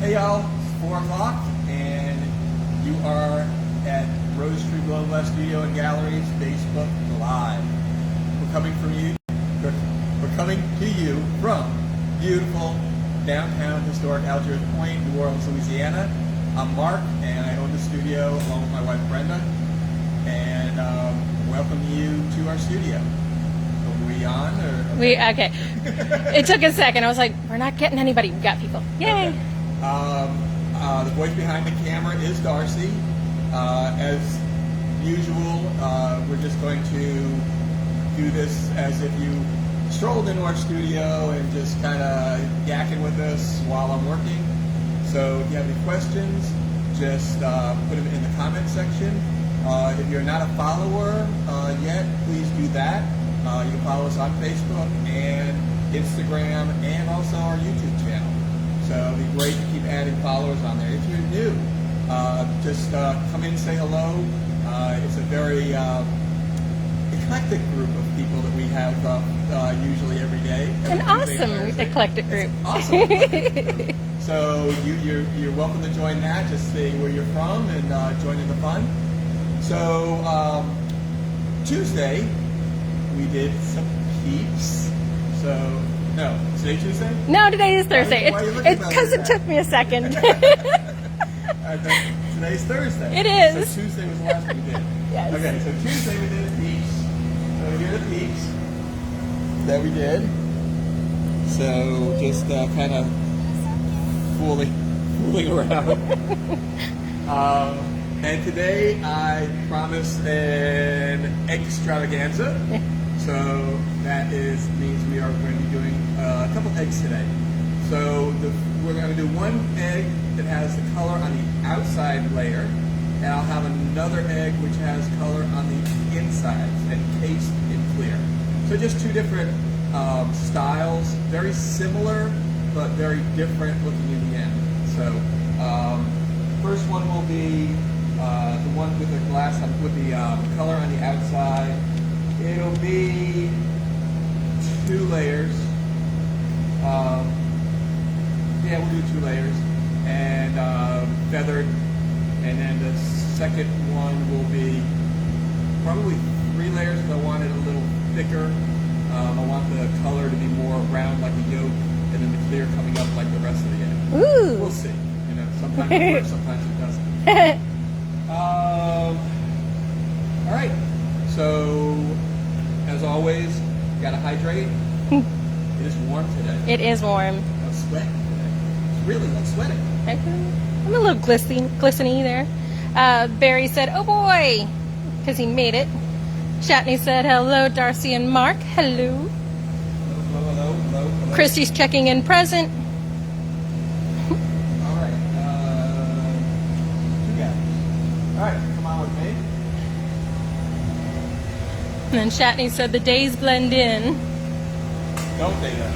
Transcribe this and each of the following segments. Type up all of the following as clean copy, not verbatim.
Hey y'all, it's 4 o'clock and you are at Rosetree Global West Studio and Galleries Facebook Live. We're coming to you from beautiful downtown historic Algiers Point, New Orleans, Louisiana. I'm Mark and I own the studio along with my wife Brenda, and welcome you to our studio. Are we on? Or? Okay. It took a second. I was like, we're not getting anybody. We got people. Yay! Okay. The voice behind the camera is Darcy. As usual, we're just going to do this as if you strolled into our studio and just kind of yakking with us while I'm working. So if you have any questions, just put them in the comment section. If you're not a follower yet, please do that. You can follow us on Facebook and Instagram and also our YouTube channel. So it'd be great to keep adding followers on there. If you're new, just come in and say hello. It's a very eclectic group of people that we have usually every day. An awesome eclectic group. Awesome. So you're welcome to join that. Just say where you're from and join in the fun. So Tuesday we did some peeps. So no, today Tuesday? No, today is Thursday. Why are you looking It's at me because like it that? took me a second. Today's Thursday. It is. So Tuesday was the last one we did. Yes. Okay, so Tuesday we did peeps. So here are the peeps that we did. So just kind of fooling around. And today I promised an egg extravaganza. So that means we are going to be doing a couple eggs today. So we're going to do one egg that has the color on the outside layer, and I'll have another egg which has color on the inside and cased in clear. So just two different styles, very similar but very different looking in the end. So first one will be the one with the glass with the color on the outside. It'll be 2 layers. Yeah, we'll do 2 layers and feathered, and then the second one will be probably 3 layers because I want it a little thicker. I want the color to be more round like a yolk, and then the clear coming up like the rest of the egg. Ooh. We'll see. You know, sometimes it works, sometimes it doesn't. All right. So, as always, you gotta hydrate. It is warm today. It is warm. I'm sweating today. It's really like sweating. I'm a little glistening there. Barry said, oh boy, because he made it. Shatney said, hello, Darcy and Mark. Hello. Hello. Christy's checking in present. All right. You got it. All right, come on with me. And then Shatney said, the days blend in. Don't they though?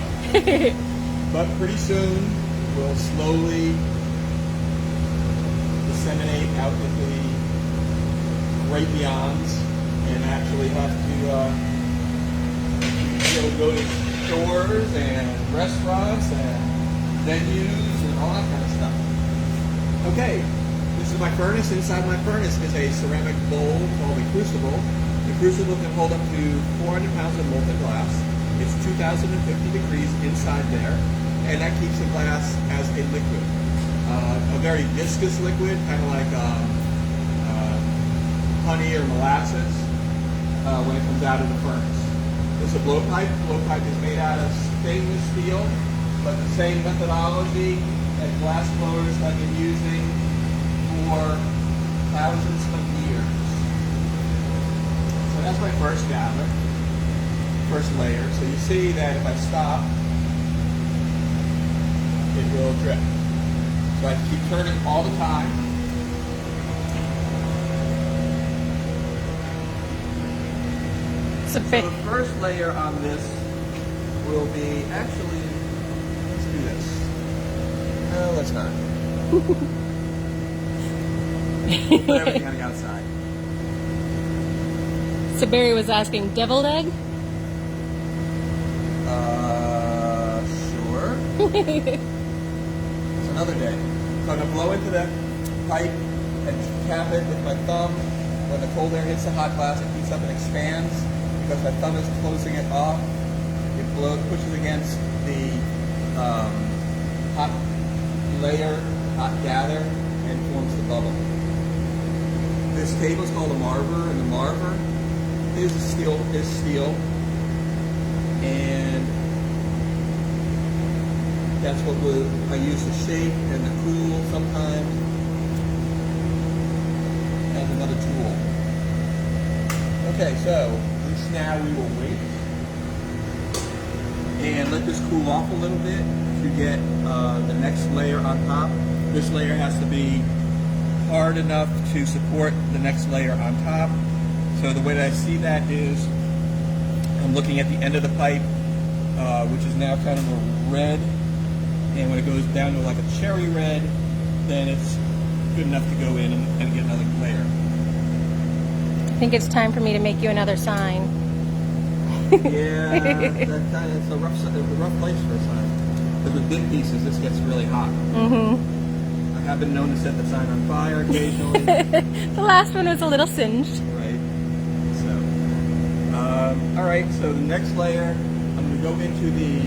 But pretty soon, we'll slowly disseminate out into the great beyonds and actually have to be able to go to stores and restaurants and venues and all that kind of stuff. Okay, this is my furnace. Inside my furnace is a ceramic bowl called a crucible. The crucible can hold up to 400 pounds of molten glass. It's 2,050 degrees inside there, and that keeps the glass as a liquid. A very viscous liquid, kind of like honey or molasses when it comes out of the furnace. This is a blowpipe. Blowpipe is made out of stainless steel, but the same methodology that glass blowers have been using for thousands of years. So that's my first gather. First layer. So you see that if I stop, it will drip. So I have to keep turning all the time. It's a So bit. the first layer on this will be actually, let's do this. No, let's not. Put everything on the outside. So Barry was asking, deviled egg? Sure. It's another day. I'm going to blow into the pipe and tap it with my thumb. When the cold air hits the hot glass, it heats up and expands. Because my thumb is closing it off, it pushes against the hot layer, hot gather, and forms the bubble. This table is called a marver, and the marver is steel, and that's what I use to shake and to cool sometimes, as another tool. Okay, so now we will wait and let this cool off a little bit to get the next layer on top. This layer has to be hard enough to support the next layer on top. So the way that I see that is I'm looking at the end of the pipe, which is now kind of a red, and when it goes down to like a cherry red, then it's good enough to go in and get another layer. I think it's time for me to make you another sign. Yeah, it's a rough place for a sign. Because with big pieces, this gets really hot. Mm-hmm. I have been known to set the sign on fire occasionally. The last one was a little singed. Right. So, all right. So the next layer, I'm going to go into the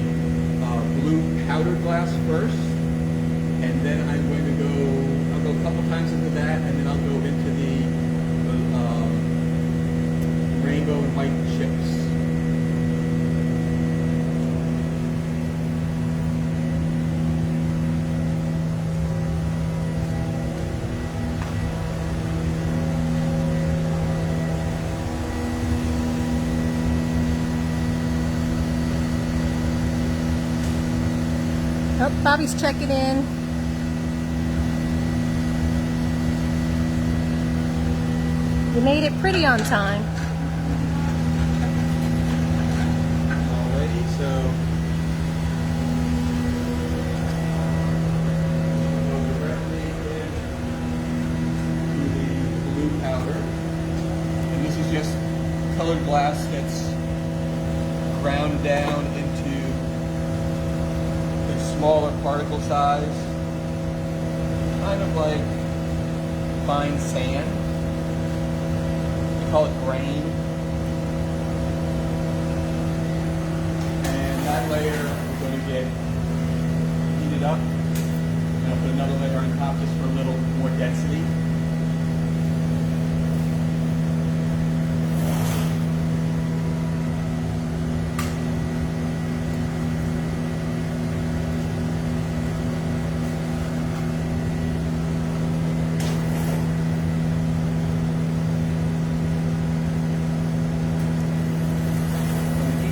blue powdered glass first, and then I'm going to go. I'll go a couple times into that, and then I'll go into the rainbow and white chips. Oh, Bobby's checking in. You made it pretty on time. Alrighty, so go directly into the blue powder. And this is just colored glass that's ground down into smaller particle size, kind of like fine sand. We call it grain. And that layer is going to get heated up. And I'll put another layer on top just for a little more density.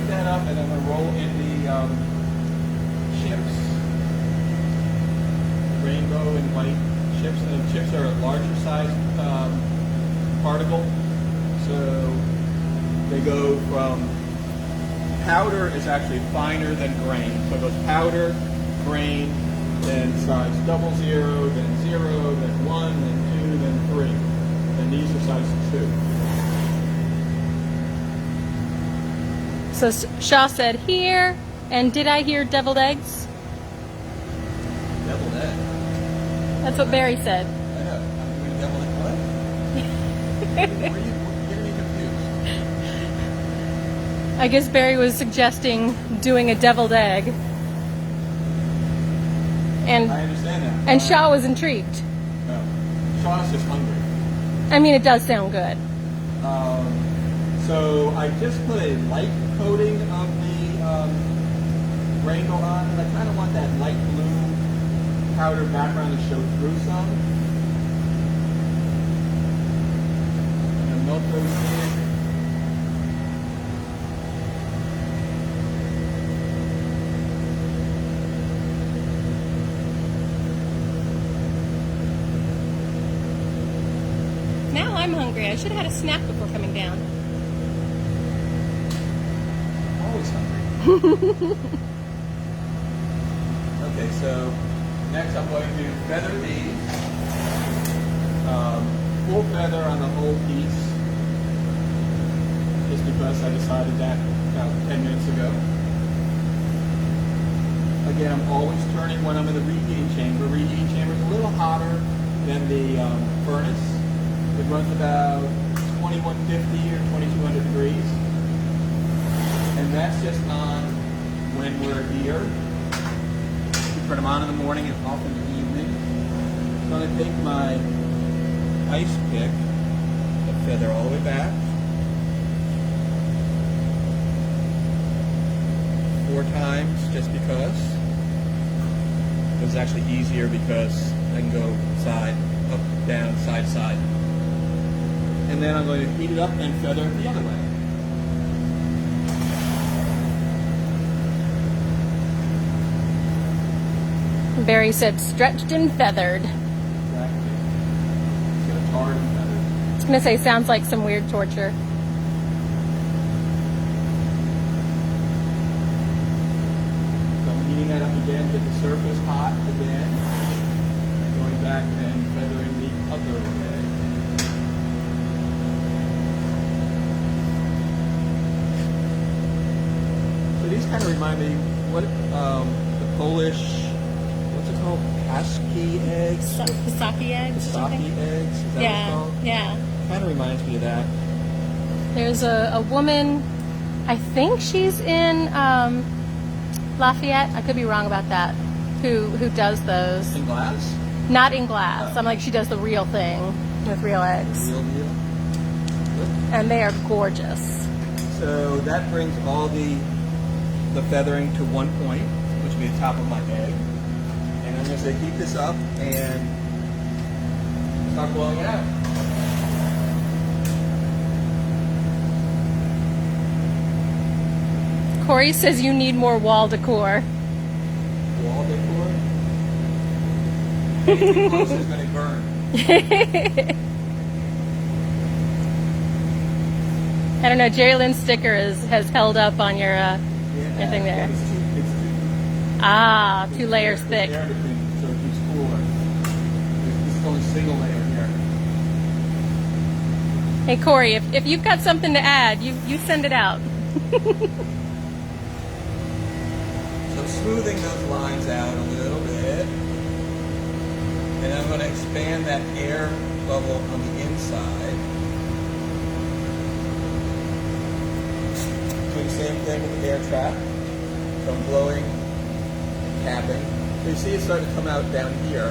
And I'm going to roll in the chips, rainbow and white chips, and the chips are a larger size particle, so they go from powder is actually finer than grain, so it goes powder, grain, then size 00, then 0, then 1, then 2, then 3, and these are size 2. So Shaw said here, and did I hear deviled eggs? Deviled egg? That's what Barry said. I know. I'm going to deviled egg what? Where are you getting me confused? I guess Barry was suggesting doing a deviled egg. And I understand that. And Shaw was intrigued. No. Shaw's just hungry. I mean, it does sound good. So I just put a light coating of the rainbow on, and I kind of want that light blue powder background to show through some. And melt those in. Now I'm hungry. I should have had a snack before coming down. Always hungry. Okay, so next I'm going to feather these. Full feather on the whole piece, just because I decided that about 10 minutes ago. Again, I'm always turning when I'm in the reheating chamber. Reheating chamber is a little hot. then the furnace. It runs about 2150 or 2200 degrees. And that's just on when we're here. We turn them on in the morning and off in the evening. So I'm going to take my ice pick and feather all the way back. 4 times just because. It's actually easier because I can go side, up, down, side, side. And then I'm going to heat it up and feather it the other way. Barry said stretched and feathered. Exactly. Get it hard and feathered. I was going to say sounds like some weird torture. So I'm heating that up again, get the surface hot again. And going back and feathering the other way. So these kind of remind me what the Polish, what's it called? Pasky eggs? Sake eggs or Sake something? eggs? Is that what Yeah, it's called? yeah. Kind of reminds me of that. There's a woman, I think she's in Lafayette. I could be wrong about that. Who does those? In glass? Not in glass. Oh. I'm like, she does the real thing with real eggs. Real deal. And they are gorgeous. So that brings all the feathering to one point, which will be the top of my egg. And I'm going to heat this up and start blowing it out. Corey says you need more wall decor. Wall decor. Anything close is going to burn. I don't know, Jerry Lynn's sticker has held up on your thing there. It's too Ah, 2 layers there's thick. air between, so it keeps cooler. This is only single layer here. Hey Corey, if you've got something to add, you send it out. So smoothing those lines out a little bit. And I'm going to expand that air bubble on the inside. Doing the same thing with the air trap. So I'm blowing and capping. So you see it's starting to come out down here.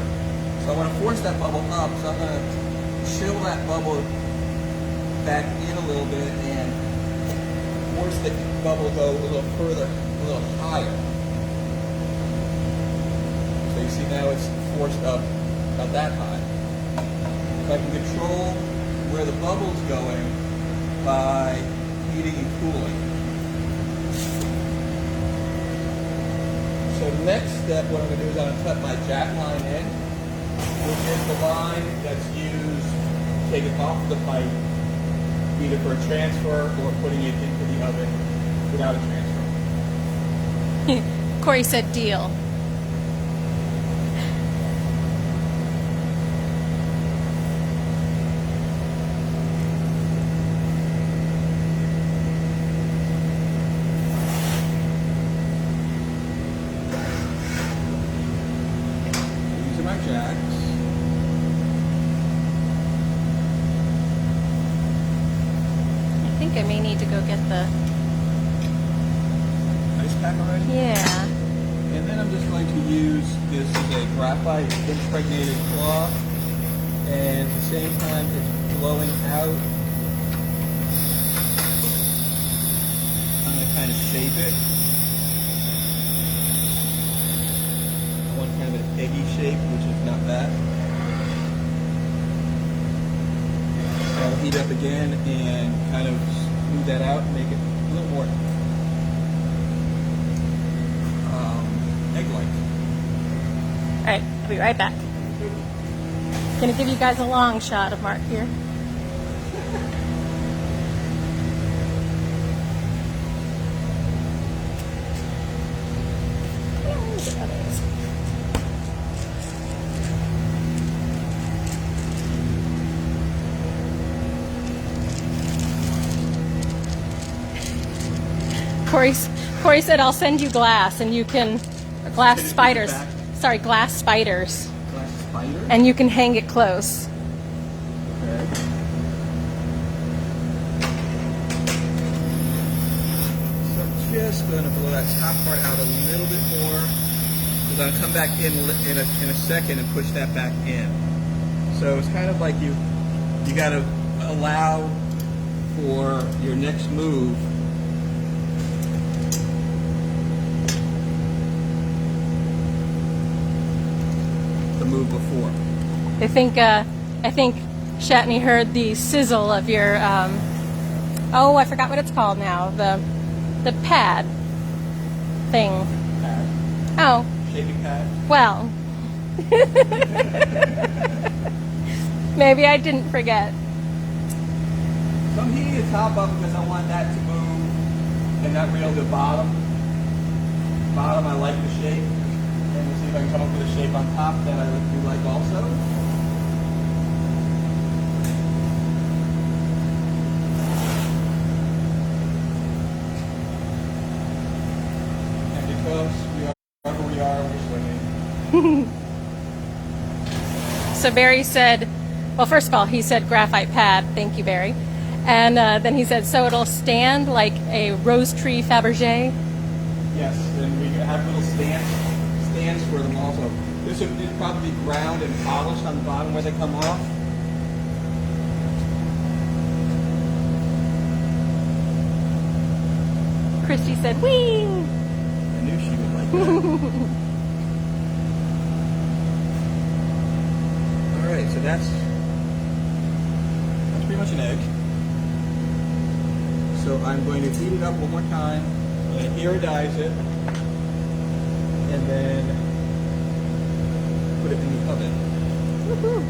So I want to force that bubble up. So I'm going to chill that bubble back in a little bit and force the bubble to go a little further, a little higher. So you see now it's forced up about that high. So I can control where the bubble's going by heating and cooling. So next step, what I'm going to do is I'm going to cut my jack line in, which is the line that's used to take it off the pipe, either for a transfer or putting it into the oven without a transfer. Corey said deal. These are my jacks. I think I may need to go get the... Ice pack already? Yeah. And then I'm just going to use this as a graphite impregnated cloth, and at the same time it's blowing out. I'm going to kind of shape it. I want kind of an eggy shape, which is not bad. I'll heat up again and kind of smooth that out and make it a little more egg-like. All right, I'll be right back. Gonna give you guys a long shot of Mark here. Where's the others? Corey said I'll send you glass and you can glass spiders. Sorry, glass spiders. Glass tighter. And you can hang it close. Okay. So I'm just going to blow that top part out a little bit more. I'm going to come back in a second and push that back in. So it's kind of like you got to allow for your next move to move before. I think Shatney heard the sizzle of your oh, I forgot what it's called now. The pad thing. Pad. Oh, Shaping pad. well. Maybe I didn't forget. So I'm heating the top up because I want that to move and not really the bottom. Bottom, I like the shape. And we'll see if I can come up with a shape on top that I do like also. And because we are wherever we are, we're swinging. So Barry said, well, first of all, he said graphite pad. Thank you, Barry. And then he said, so it'll stand like a Rosetree Fabergé. Yes, and we have little stands for them also. This would probably be ground and polished on the bottom where they come off. Christy said, wee! I knew she would like that. Alright, so that's pretty much an egg. So I'm going to heat it up one more time. I'm going to iodize it. And then put it in the oven. Woohoo.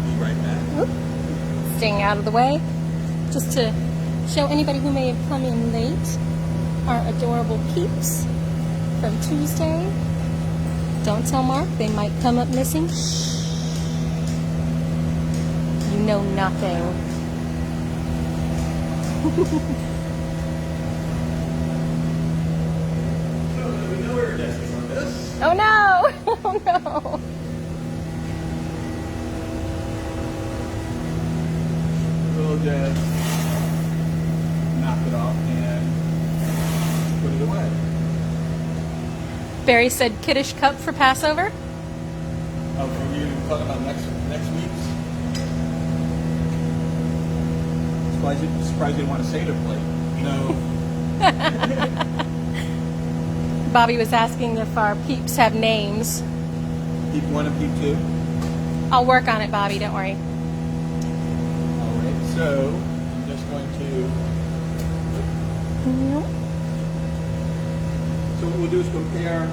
Be right back. Staying out of the way. Just to show anybody who may have come in late, our adorable peeps from Tuesday. Don't tell Mark, they might come up missing. Shh. You know nothing. So we know where it is on this. Oh no! Oh no! We'll just knock it off and put it away. Barry said kiddish cup for Passover. Oh, are we going to talk about next week's? Surprised you didn't want a Seder plate. No. Bobby was asking if our peeps have names. Peep 1 and Peep 2. I'll work on it, Bobby, don't worry. Alright, so I'm just going to... So what we'll do is compare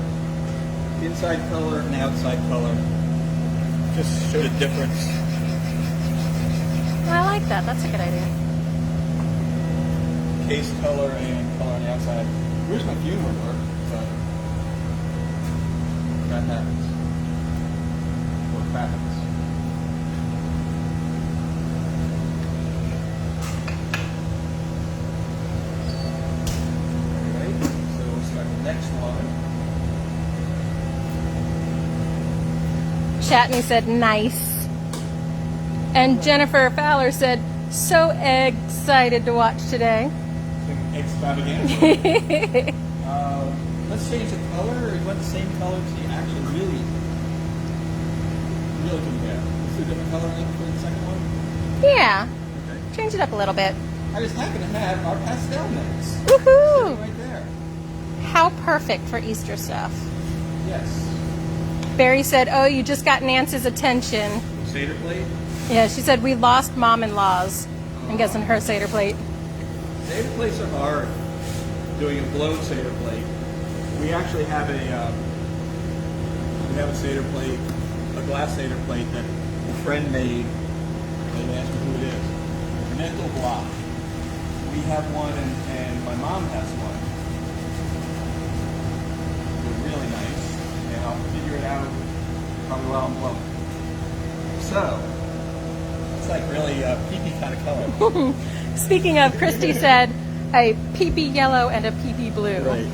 inside color and outside color. Just show the difference. I like that. That's a good idea. Case color and color on the outside. Where's my fumer work? But that happens. Or crap happens. Alright, so we'll start the next one. Shatney said nice. And Jennifer Fowler said, so excited to watch today. Extravaganza. Let's change the color, or you want the same color to actually really compare. Let's do a different color for the second one. Yeah. Okay. Change it up a little bit. I just happen to have our pastel mix. Woohoo! Sitting right there. How perfect for Easter stuff. Yes. Barry said, oh, you just got Nance's attention. Seder plate. Yeah, she said, we lost mom-in-laws. I'm guessing her Seder plate. Seder plates are hard. Doing a blown Seder plate. We actually have a Seder plate, a glass Seder plate that a friend made. They asked me who it is. Mental block. We have one, and my mom has one. They're really nice, and I'll figure it out probably while I'm blowing. So, let's like really a pee-pee kind of color. Speaking of, Christy said a pee-pee yellow and a pee-pee blue. Right.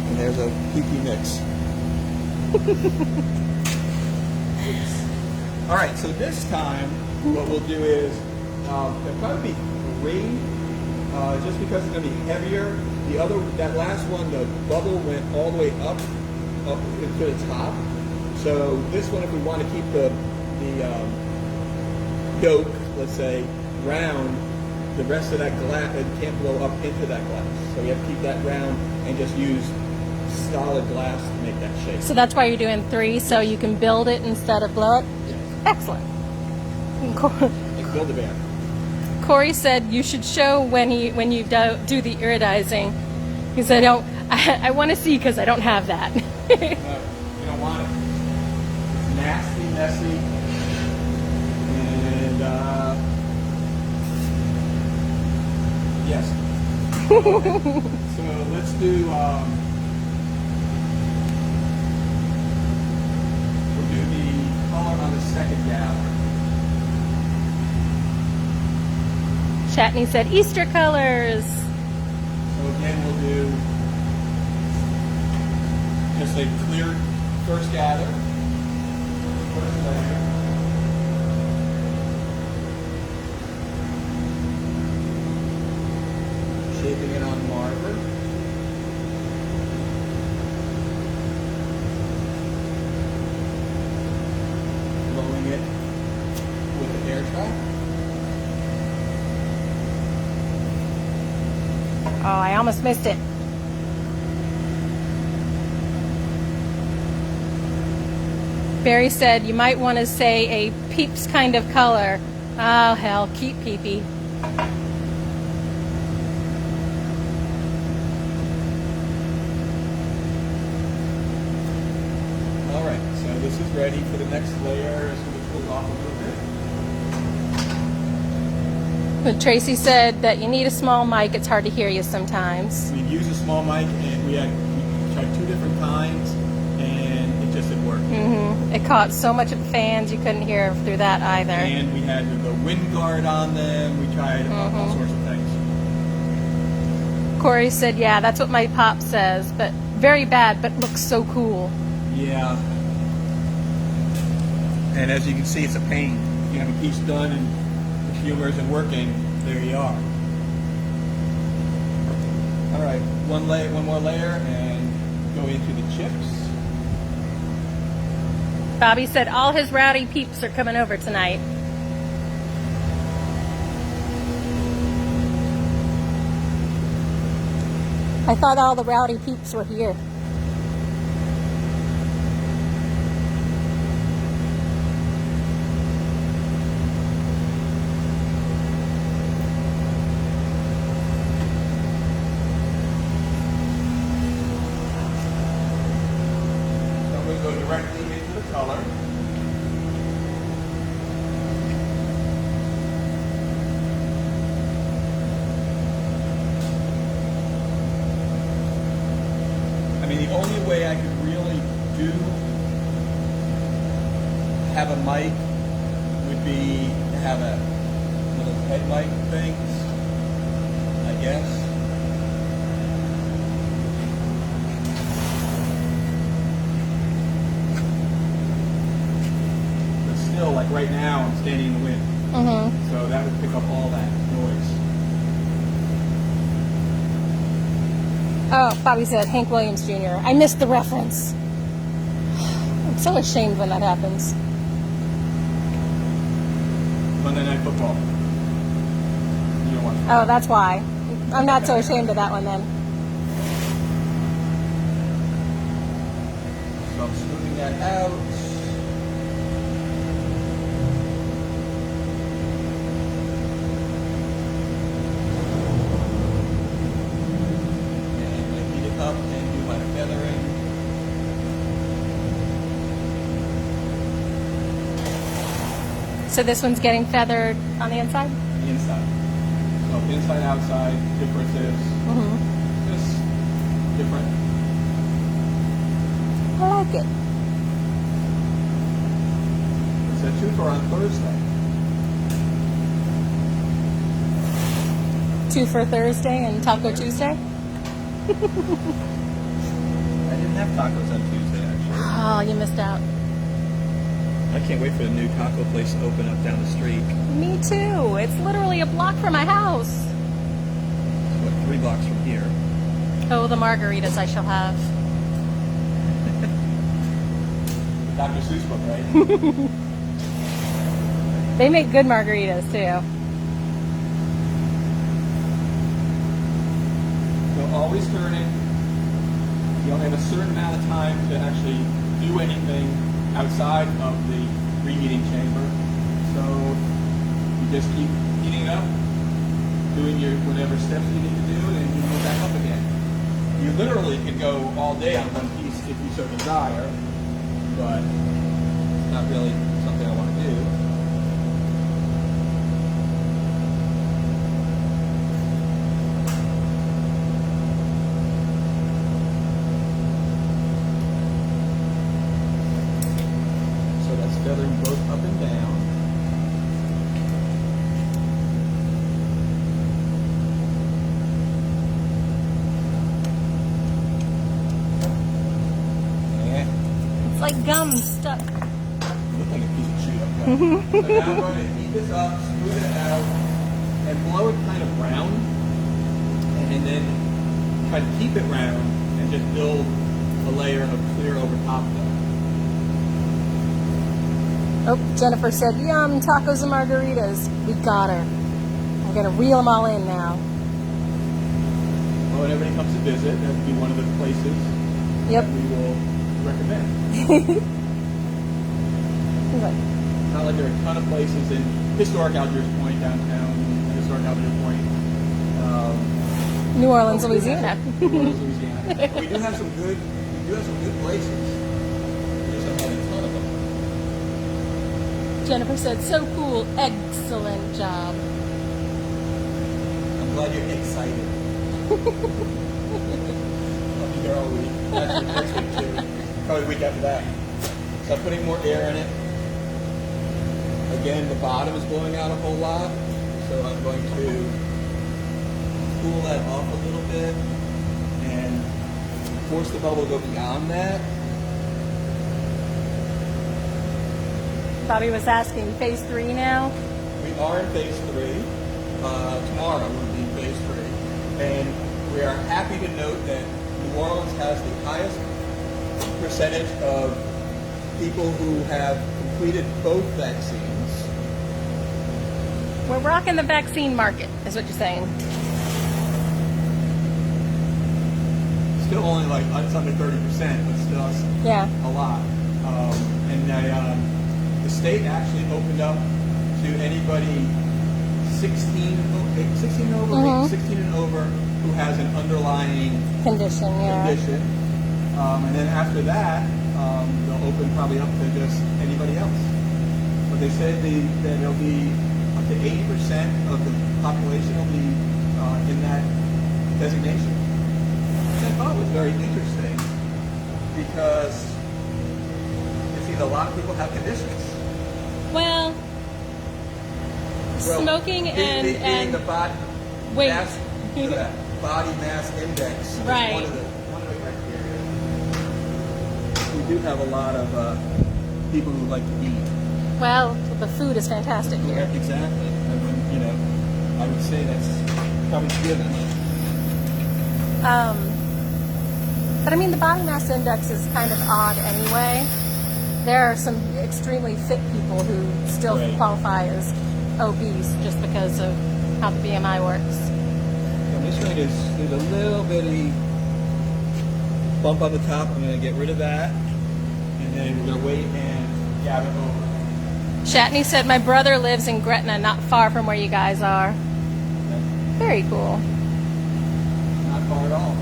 And there's a pee-pee mix. All right, so this time what we'll do is there'll probably be 3, just because it's going to be heavier. That last one, the bubble went all the way up to the top. So this one, if we want to keep the yolk, let's say, round, the rest of that glass, it can't blow up into that glass. So we have to keep that round and just use solid glass to make that shape. So that's why you're doing 3, so you can build it instead of blow it? Yes. Excellent. Like build a band. Corey said you should show when you do the iridizing. He said, I want to see because I don't have that. No, you don't want it. It's nasty, messy, and yes. So let's do. We'll do the color on the second gather. Chatney said Easter colors. So again, we'll do just a clear first gather, first layer. Shaping it on marker. Blowing it with an air trap. Oh, I almost missed it. Barry said you might want to say a peeps kind of color. Oh, hell, keep pee-pee. All right, so this is ready for the next layer. It's going to cool off a little bit. But Tracy said that you need a small mic. It's hard to hear you sometimes. We use a small mic, and we tried 2 different kinds, and it just didn't work. It caught so much of the fans you couldn't hear through that either. And we had the wind guard on them. We tried all sorts of things. Corey said, yeah, that's what my pop says, but very bad, but looks so cool. Yeah. And as you can see, it's a pain. You have a piece done and the humor isn't working, there you are. All right, one more layer and go into the chips. Bobby said all his rowdy peeps are coming over tonight. I thought all the rowdy peeps were here. So I'm going to go directly into the color. I mean, the only way I could really have a mic would be to have one of those head mic things, I guess. But still, like right now, I'm standing in the wind. So that would pick up all that noise. Oh, Bobby said Hank Williams Jr. I missed the reference. I'm so ashamed when that happens. Monday Night Football. You don't watch Oh, that's why. I'm not so ashamed of that one then. So I'm smoothing that out. And I heat it up and do my feathering. So this one's getting feathered on the inside? The inside. So inside, outside, differences. Just different. I like it. So a twofer on Thursday. 2 for Thursday and Taco Tuesday? I didn't have tacos on Tuesday, actually. Oh, you missed out. I can't wait for the new taco place to open up down the street. Me too. It's literally a block from my house. It's what, 3 blocks from here. Oh, the margaritas I shall have. Dr. Seuss book, right? They make good margaritas too. So always turn it. You only have a certain amount of time to actually do anything outside of the reheating chamber. So you just keep heating it up, doing your whatever steps you need to do, and then you move back up again. You literally can go all day on one piece if you so desire, but it's not really something I want to do. So that's feathering both up and down. It's like gum stuck. Look like a piece of chewed up gum. So now I'm going to heat this up, smooth it out, and blow it kind of round, and then try to keep it round and just build a layer of clear over top of it. Oh, Jennifer said, yum, tacos and margaritas. We got her. I'm going to reel them all in now. Well, when everybody comes to visit, that would be one of the places Yep. that we will recommend. He's like, Not like there are a ton of places in historic Algiers Point downtown, historic Algiers Point. New Orleans, Louisiana. New Orleans, Louisiana. But we do have some good places. We just don't have a ton of them. Jennifer said, so cool. Excellent job. I'm glad you're excited. I'll be there all week. Actually, next week too. Probably the week after that. So I'm putting more air in it. Again, the bottom is blowing out a whole lot, so I'm going to cool that off a little bit and force the bubble to go beyond that. Bobby was asking, phase 3 now? We are in phase 3. Tomorrow we'll be in phase 3. And we are happy to note that New Orleans has the highest percentage of people who have completed both vaccines. We're rocking the vaccine market, is what you're saying. Still only like it's under 30%, but still Yeah. a lot. And the state actually opened up to anybody 16 and over, Mhm. 16 and over who has an underlying Condition, yeah. condition. And then after that, they'll open probably up to just anybody else. But they said that it'll be up to 80% of the population will be in that designation. Which I thought was very interesting because you see that a lot of people have conditions. Well, smoking being the body weight. mass, body mass index is Right. one of the criteria. We do have a lot of people who like to eat. Well, the food is fantastic Yeah, here. exactly. I mean, I would say that's probably given. But I mean, the body mass index is kind of odd anyway. There are some extremely fit people who still Right. qualify as obese just because of how the BMI works. And this one there's a little bitty bump on the top. I'm going to get rid of that. And then we're going to wait and gab it over. Shatney said, my brother lives in Gretna, not far from where you guys are. Very cool. Not far at all.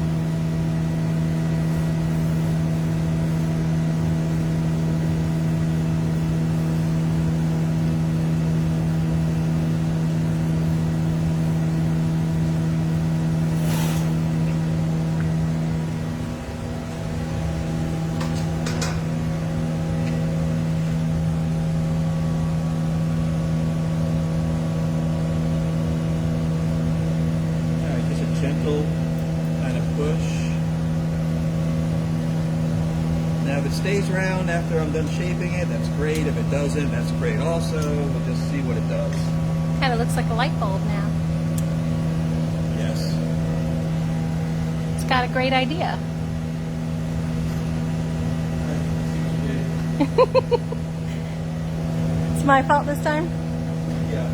stays round after I'm done shaping it, that's great. If it doesn't, that's great also. We'll just see what it does. Kind of looks like a light bulb now. Yes. It's got a great idea. It's my fault this time? Yeah.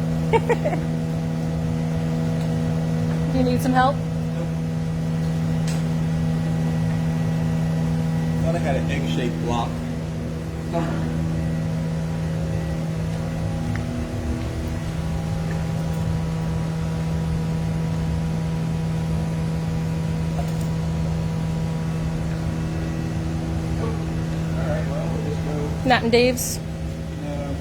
Do you need some help? Thought I had an egg-shaped block. Alright, well, we'll just go. Not in Dave's. No.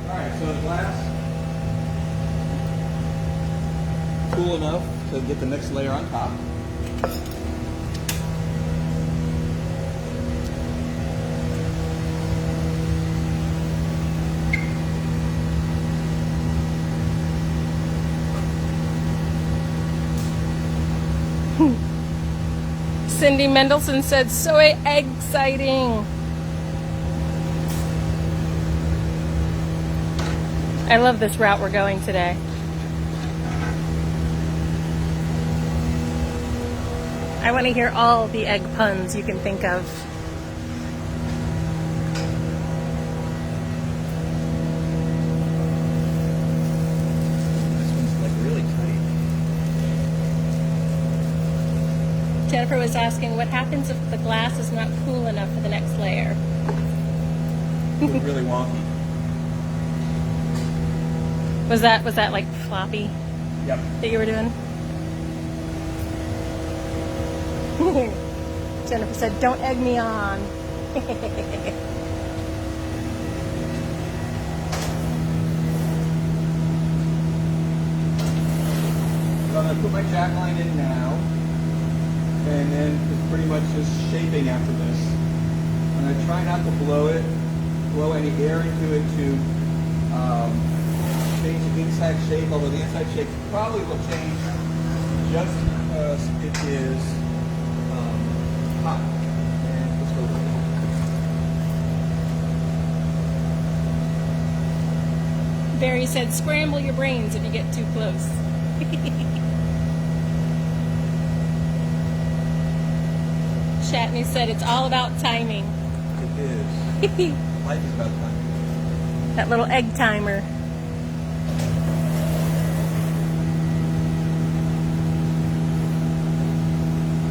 Alright, so the glass, cool enough to get the next layer on top. Cindy Mendelson said, so exciting. I love this route we're going today. I want to hear all the egg puns you can think of. This one's like really tight. Jennifer was asking, what happens if the glass is not cool enough for the next layer? It was really wonky. Was that like floppy Yep. that you were doing? Jennifer said, don't egg me on. So I'm going to put my jack line in now, and then it's pretty much just shaping after this. I'm going to try not to blow any air into it to change the inside shape, although the inside shape probably will change just because it is hot. And let's go with it. Barry said, scramble your brains if you get too close. Shatney said, it's all about timing. It is. Life is about time. That little egg timer.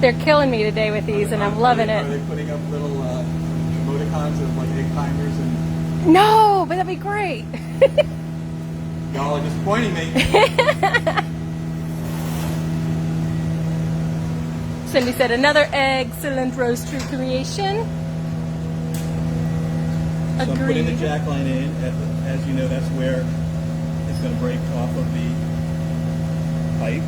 They're killing me today with these, and I'm loving Are it. they putting up little emoticons of like egg timers and No, but that'd be great. y'all are disappointing me? Cindy said, another excellent Rosetree creation. So I'm putting the Agreed. jack line in. As you know, that's where it's going to break off of the pipe.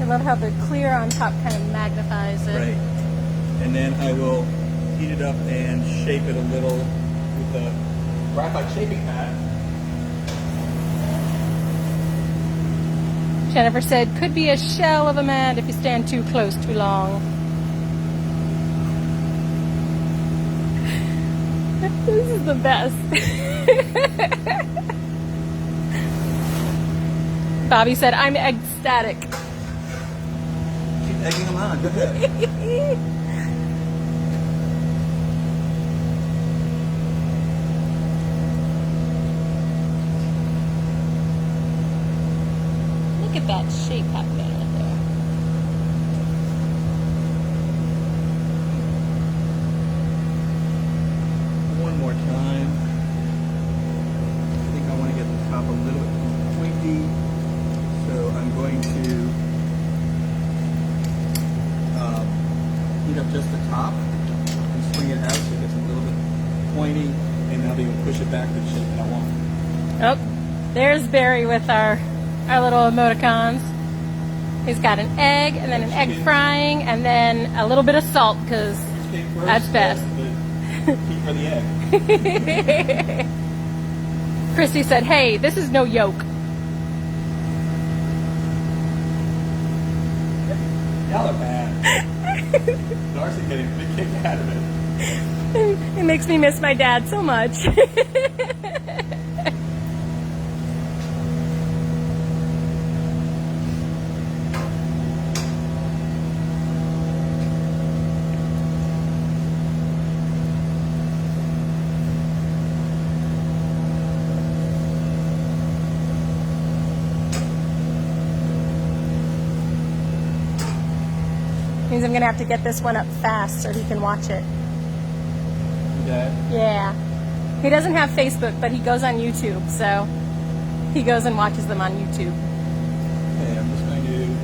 I love how the clear on top kind of magnifies it. Right. And then I will heat it up and shape it a little with the graphite shaping pad. Jennifer said, could be a shell of a man if you stand too close too long. This is the best. Bobby said, I'm ecstatic. Keep egging them on. Go ahead. Look at that shape happening right there. One more time. I think I want to get the top a little bit pointy. So I'm going to heat up just the top and swing it out so it gets a little bit pointy, and I'll be able to push it back to the shape that I want. Oh, there's Barry with our little emoticons. He's got an egg, and then an egg frying, and then a little bit of salt, because Which came first, that's best. The Keep for the egg. Christy said, hey, this is no yolk. Y'all are bad. Darcy getting a big kick out of it. It makes me miss my dad so much. Means I'm gonna have to get this one up fast so he can watch it. Okay. Yeah. He doesn't have Facebook, but he goes on YouTube, so he goes and watches them on YouTube. Okay, I'm just going to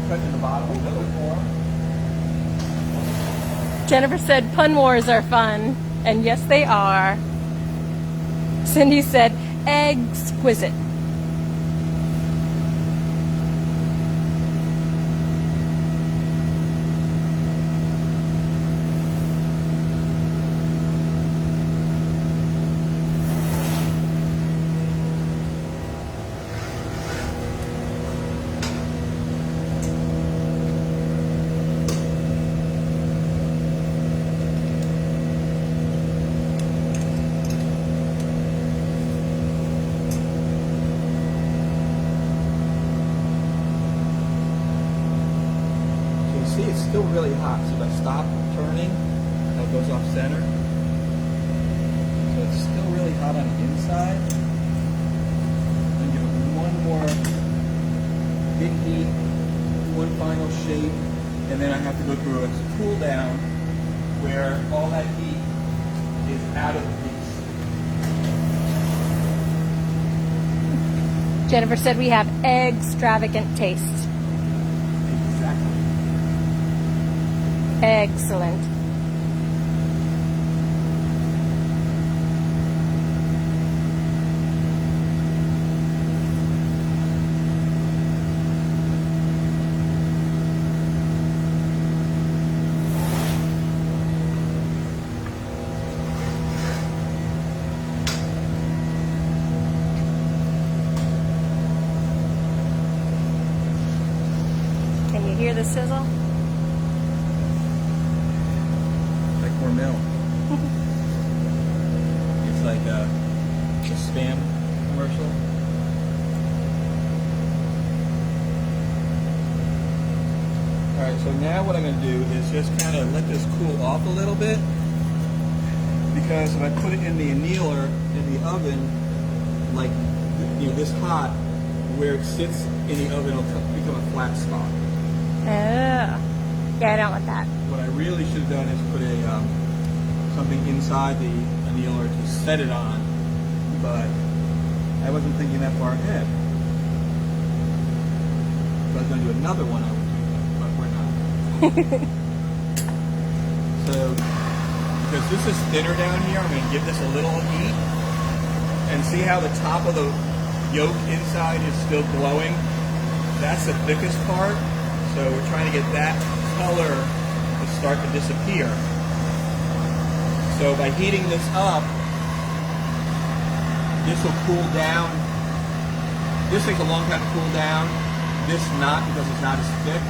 cut in the bottom a little bit more. Jennifer said pun wars are fun, and yes they are. Cindy said exquisite. See, it's still really hot, so if I stop turning, it goes off center. So it's still really hot on the inside. I'm give it one more big heat, one final shape, and then I have to go through a cool down where all that heat is out of the piece. Jennifer said we have extravagant taste. Exactly. Excellent. Can you hear the sizzle? Milk. It's like a spam commercial. Alright, so now what I'm going to do is just kind of let this cool off a little bit, because if I put it in the annealer in the oven, like, you know, this hot, where it sits in the oven, it'll become a flat spot. Oh. Yeah, I don't want that. What I really should have done is put a something inside the annealer to set it on, but I wasn't thinking that far ahead. If I was going to do another one, I would do that, but we're not. So, because this is thinner down here, I'm going to give this a little heat, and see how the top of the yolk inside is still glowing? That's the thickest part, so we're trying to get that color to start to disappear. So by heating this up, this will cool down. This takes a long time to cool down. This not, because it's not as thick.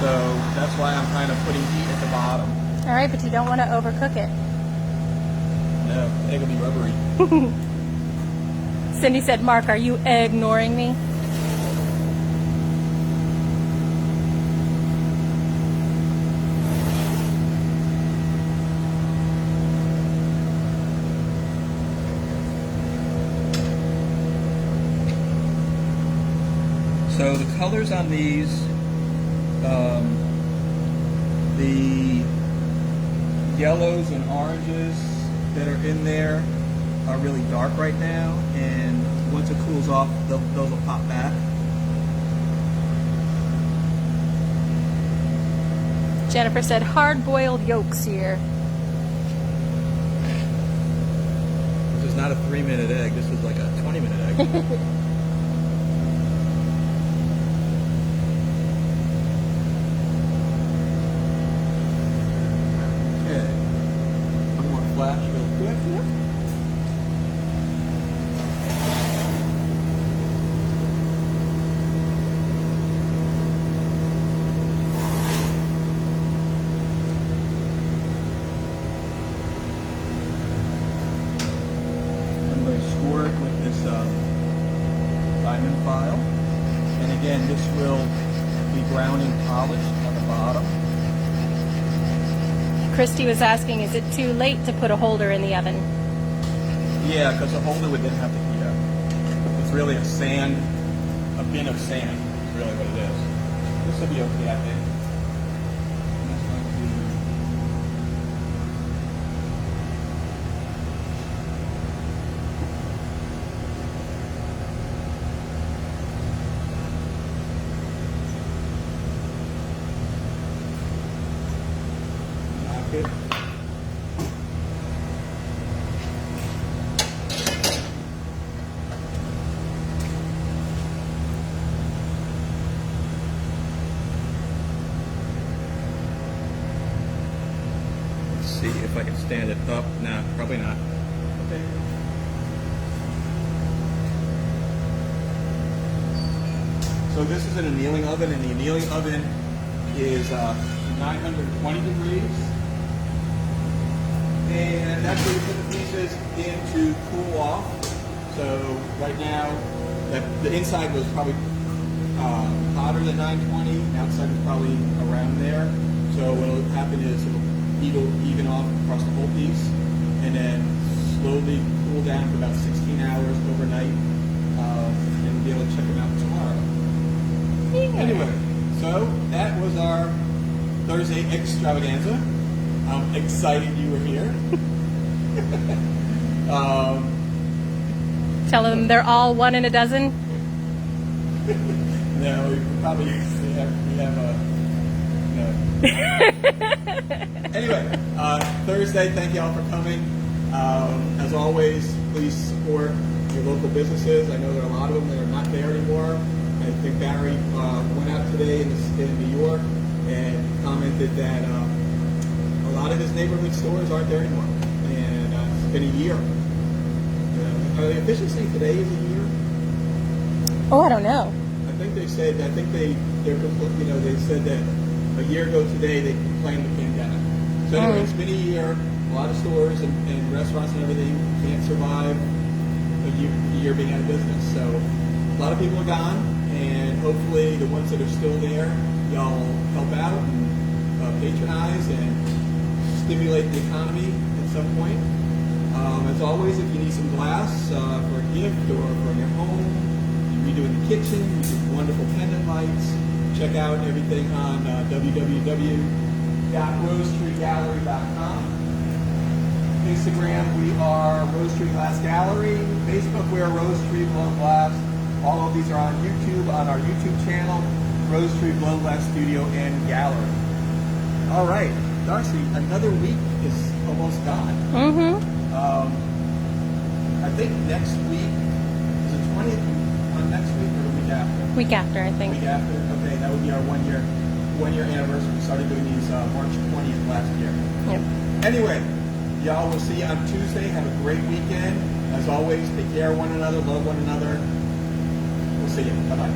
So that's why I'm kind of putting heat at the bottom. All right, but you don't want to overcook it. No, the egg will be rubbery. Cindy said, Mark, are you ignoring me? So the colors on these, the yellows and oranges that are in there are really dark right now, and once it cools off, those will pop back. Jennifer said, hard-boiled yolks here. This is not a 3-minute egg, this is like a 20-minute egg. profile. And again, this will be browning polished on the bottom. Christy was asking, is it too late to put a holder in the oven? Yeah, because the holder would then have to heat up. It's really a bin of sand, is really what it is. This will be okay, I think. And that's going to be knock it. See if I can stand it up. Nah, probably not. Okay. So this is an annealing oven, and the annealing oven is 920 degrees. And that's where you put the pieces in to cool off. So right now, the inside was probably hotter than 920. Outside was probably around there. So what will happen is it'll even off across the whole piece, and then slowly cool down for about 16 hours overnight, and we'll be able to check them out tomorrow. Yeah. Anyway, so that was our Thursday extravaganza. I'm excited you were here. Tell them they're all 1 in a dozen. No, we have a no. Anyway, Thursday, thank you all for coming. As always, please support your local businesses. I know there are a lot of them that are not there anymore. I think Barry went out today in New York and commented that a lot of his neighborhood stores aren't there anymore. And it's been a year. Are they officially saying today is a year? Oh, I don't know. I think they said, they said that a year ago today they complained the pandemic. So anyway, it's been a year. A lot of stores and restaurants and everything can't survive a year being out of business. So a lot of people are gone, and hopefully the ones that are still there, y'all help out and patronize and stimulate the economy at some point. As always, if you need some glass for a gift or for your home, you're redoing the kitchen, you do wonderful pendant lights. Check out everything on www.rosetreegallery.com. Instagram, we are Rosetree Glass Gallery. Facebook, we are Rosetree Blown Glass. All of these are on YouTube, on our YouTube channel, Rosetree Blown Glass Studio and Gallery. All right, Darcy, another week is almost gone. Mm-hmm. I think next week, is it 20th on next week or the week after? Week after, I think. Week after? Okay, that would be our one year anniversary. We started doing these March 20th last year. Yep. Anyway, y'all, we'll see you on Tuesday. Have a great weekend. As always, take care of one another, love one another. We'll see you. Bye-bye.